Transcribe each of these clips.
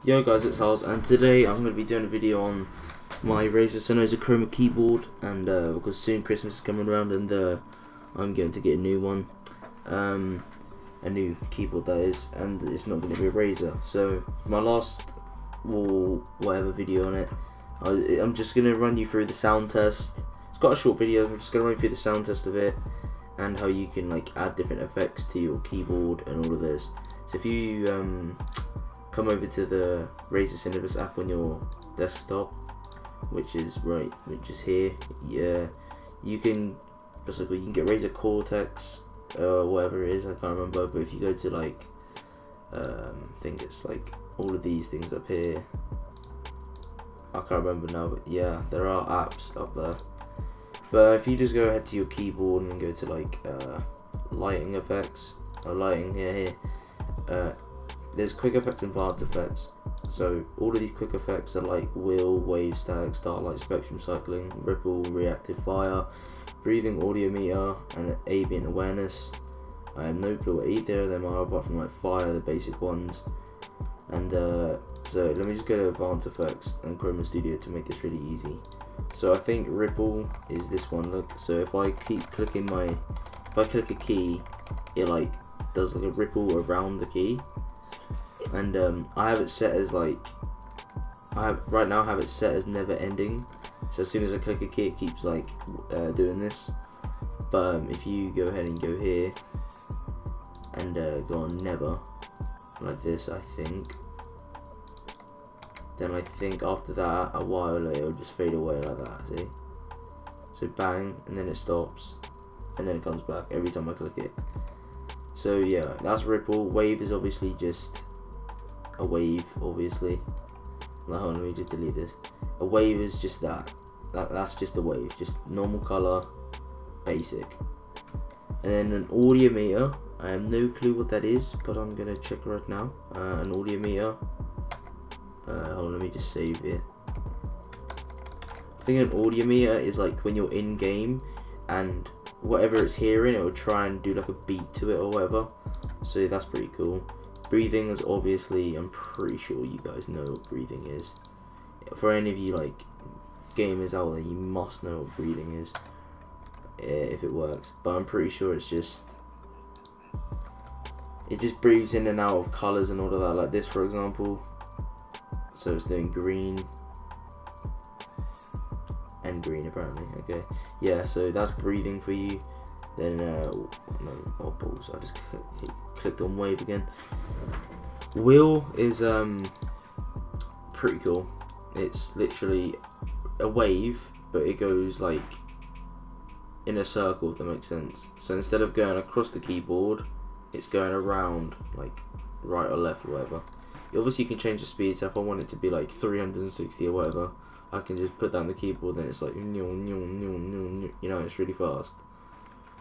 Yo guys, it's Hals, and today I'm going to be doing a video on my Razer Cynosa Chroma keyboard, and because soon Christmas is coming around, and I'm going to get a new one, a new keyboard that is, and it's not going to be a Razer. So my last whatever video on it, I'm just going to run you through the sound test. It's got a short video. I'm just going to run through the sound test of it and how you can like add different effects to your keyboard and all of this. So if you come over to the Razer Synapyse app on your desktop, which is here. Yeah, you can basically get Razer Cortex, whatever it is, I can't remember. But if you go to like, I think it's like all of these things up here. I can't remember now, but yeah, there are apps up there. But if you just go ahead to your keyboard and go to like lighting effects or lighting here. There's quick effects and advanced effects. So all of these quick effects are like wheel, wave, static, starlight, spectrum cycling, ripple, reactive fire, breathing, audio meter, and ambient awareness. I have no clue what either of them are apart from like fire, the basic ones. And so let me just go to advanced effects and Chroma Studio to make this really easy. So I think ripple is this one. Look, so if I keep clicking if I click a key, it like does like a ripple around the key. And I have it set as like, right now I have it set as never ending. So as soon as I click a key, it keeps like doing this. But if you go ahead and go here and go on never, like this, I think. Then I think after that, a while later, it'll just fade away like that. See? So bang, and then it stops, and then it comes back every time I click it. So yeah, that's ripple. Wave is obviously just a wave, obviously. Like, hold on, let me just delete this. A wave is just that's just a wave, just normal color, basic. And then an audio meter, I have no clue what that is, but I'm gonna check right now. An audio meter, hold on, let me just save it. I think an audio meter is like when you're in game and whatever it's hearing, it will try and do like a beat to it or whatever. So that's pretty cool. Breathing is obviously, I'm pretty sure you guys know what breathing is. For any of you like gamers out there, you must know what breathing is if it works. But I'm pretty sure it just breathes in and out of colors and all of that, like this for example. So it's doing green and green apparently. Okay, yeah, so that's breathing for you. Then balls, I just clicked on wave again. Wheel is pretty cool. It's literally a wave, but it goes like in a circle, if that makes sense. So instead of going across the keyboard, it's going around like right or left or whatever. Obviously you can change the speed, so if I want it to be like 360 or whatever, I can just put that on the keyboard, then it's like, you know, it's really fast.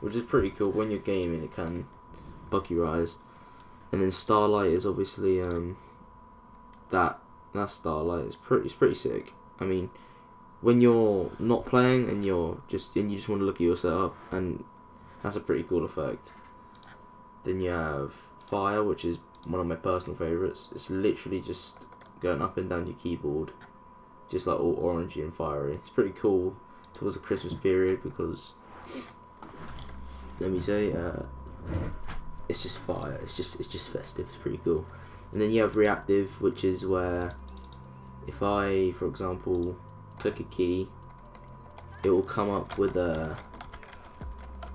Which is pretty cool. When you're gaming, it can buck your eyes. And then starlight is obviously that starlight is pretty sick. I mean, when you're not playing and you just want to look at your setup, and that's a pretty cool effect. Then you have fire, which is one of my personal favorites. It's literally just going up and down your keyboard, just like all orangey and fiery. It's pretty cool towards the Christmas period because, let me say, it's just fire. It's just festive. It's pretty cool. And then you have reactive, which is where if I, for example, click a key, it will come up with a,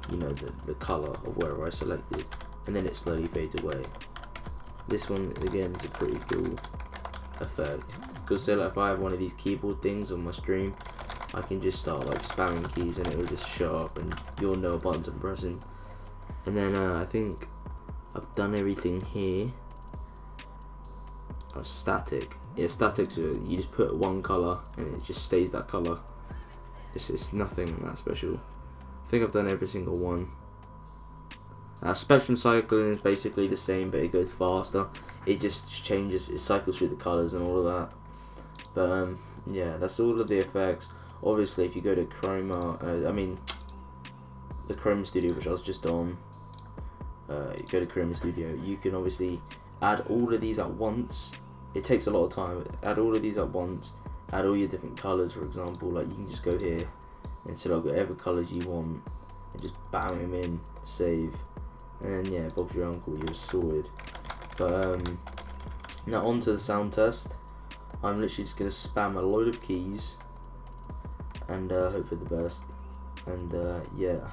you know, the color of wherever I selected, and then it slowly fades away. This one again is a pretty cool effect because say like if I have one of these keyboard things on my stream, I can just start like spamming keys and it will just show up and you'll know what buttons I'm pressing. And then I think I've done everything here. Oh, static. Yeah, static, so you just put one color and it just stays that color. It's nothing that special. I think I've done every single one. Spectrum cycling is basically the same, but it goes faster. It just changes, it cycles through the colors and all of that. But yeah, that's all of the effects. Obviously, if you go to Chroma, the Chroma Studio, which I was just on, you go to Chroma Studio, you can obviously add all of these at once it takes a lot of time. Add all of these at once, add all your different colours, for example. Like, you can just go here and select whatever colours you want and just bam them in, save, and yeah, Bob's your uncle, you're sorted. But now on to the sound test. I'm literally just going to spam a load of keys and hope for the best, and yeah.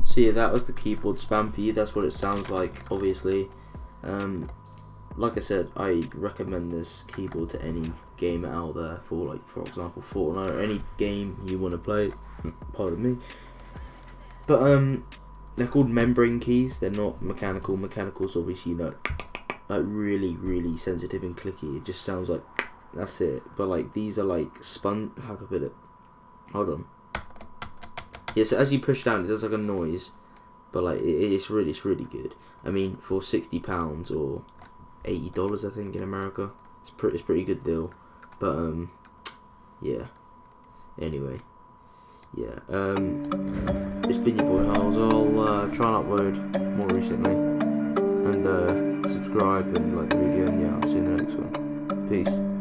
So yeah, that was the keyboard spam for you. That's what it sounds like, obviously. Like I said, I recommend this keyboard to any gamer out there for, like, for example, Fortnite or any game you want to play. Pardon me. But they're called membrane keys. They're not mechanical. Mechanical's obviously, you know, like really sensitive and clicky. It just sounds like that's it. But like these are like spun. How can I put it? Hold on. Yeah, so as you push down, it does like a noise, but like it's really good. I mean, for £60 or $80, I think, in America, it's pretty good deal. But yeah. Anyway, yeah. It's been your boy Howls. I'll try and upload more recently, and subscribe and like the video, and yeah, I'll see you in the next one. Peace.